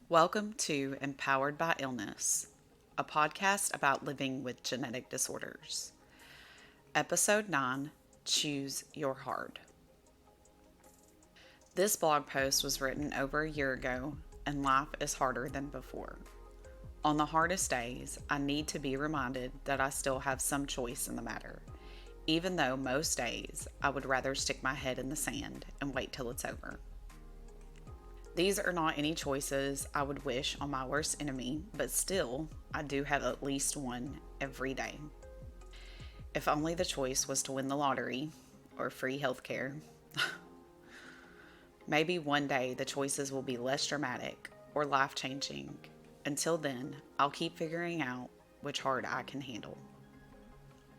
Welcome to Empowered by Illness, a podcast about living with genetic disorders. Episode 9, Choose Your Hard. This blog post was written over a year ago, and life is harder than before. On the hardest days, I need to be reminded that I still have some choice in the matter, even though most days I would rather stick my head in the sand and wait till it's over. These are not any choices I would wish on my worst enemy, but still, I do have at least one every day. If only the choice was to win the lottery or free healthcare. Maybe one day the choices will be less dramatic or life changing. Until then, I'll keep figuring out which hard I can handle.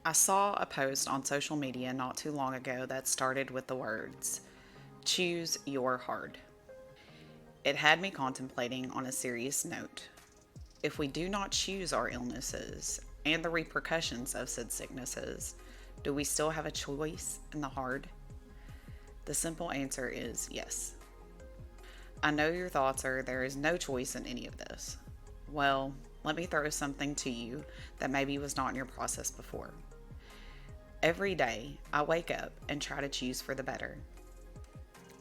I saw a post on social media not too long ago that started with the words, "Choose your hard." It had me contemplating on a serious note. If we do not choose our illnesses and the repercussions of said sicknesses, do we still have a choice in the hard? The simple answer is yes. I know your thoughts are there is no choice in any of this. Well, let me throw something to you that maybe was not in your process before. Every day, I wake up and try to choose for the better.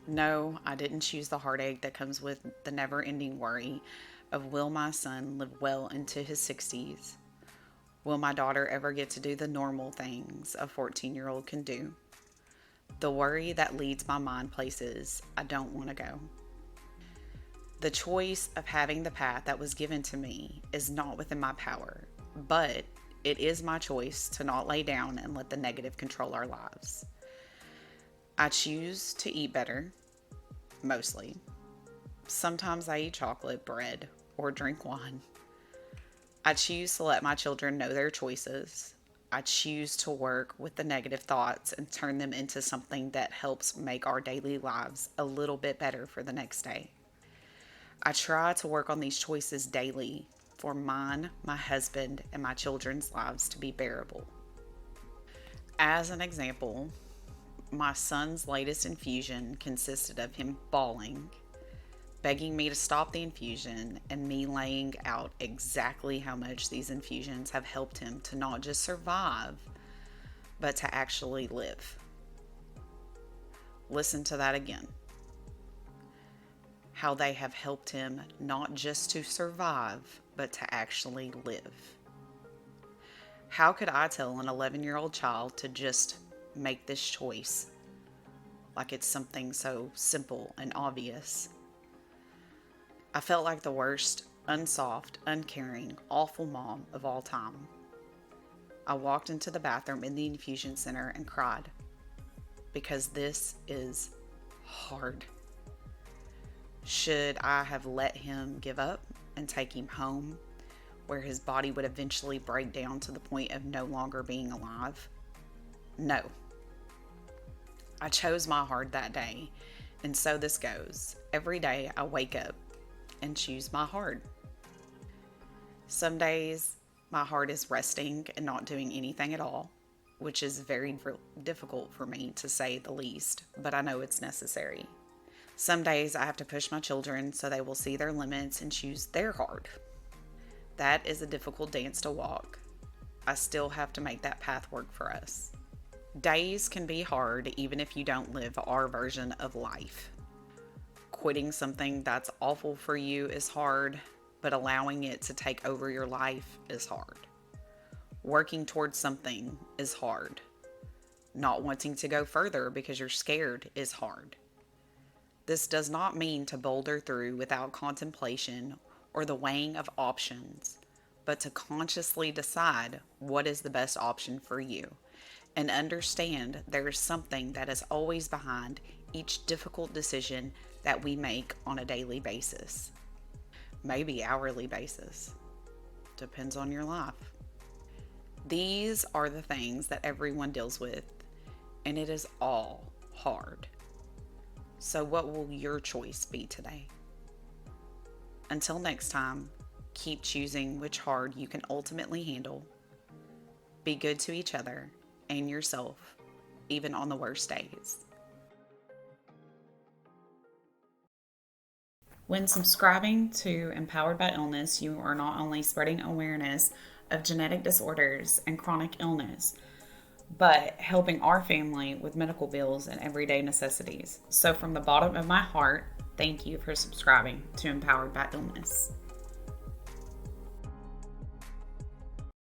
No, I didn't choose the heartache that comes with the never ending worry of will my son live well into his 60s? Will my daughter ever get to do the normal things a 14-year-old can do? The worry that leads my mind places I don't want to go. The choice of having the path that was given to me is not within my power, but it is my choice to not lay down and let the negative control our lives. I choose to eat better, mostly. Sometimes I eat chocolate, bread, or drink wine. I choose to let my children know their choices. I choose to work with the negative thoughts and turn them into something that helps make our daily lives a little bit better for the next day. I try to work on these choices daily for mine, my husband, and my children's lives to be bearable. As an example, my son's latest infusion consisted of him bawling, begging me to stop the infusion, and me laying out exactly how much these infusions have helped him to not just survive, but to actually live. Listen to that again. How they have helped him not just to survive, but to actually live. How could I tell an 11-year-old child to just make this choice like it's something so simple and obvious? I felt like the worst, unsoft, uncaring, awful mom of all time. I walked into the bathroom in the infusion center and cried because this is hard. Should I have let him give up and take him home where his body would eventually break down to the point of no longer being alive? No. I chose my hard that day, and so this goes. Every day I wake up and choose my hard. Some days my heart is resting and not doing anything at all, which is very difficult for me to say the least, but I know it's necessary. Some days I have to push my children so they will see their limits and choose their hard. That is a difficult dance to walk. I still have to make that path work for us. Days can be hard even if you don't live our version of life. Quitting something that's awful for you is hard, but allowing it to take over your life is hard. Working towards something is hard. Not wanting to go further because you're scared is hard. This does not mean to boulder through without contemplation or the weighing of options, but to consciously decide what is the best option for you and understand there is something that is always behind each difficult decision that we make on a daily basis, maybe hourly basis. Depends on your life. These are the things that everyone deals with, and it is all hard. So, what will your choice be today? Until next time, keep choosing which hard you can ultimately handle. Be good to each other and yourself, even on the worst days. When subscribing to Empowered by Illness, you are not only spreading awareness of genetic disorders and chronic illness, but helping our family with medical bills and everyday necessities. So, from the bottom of my heart, thank you for subscribing to Empowered by Illness.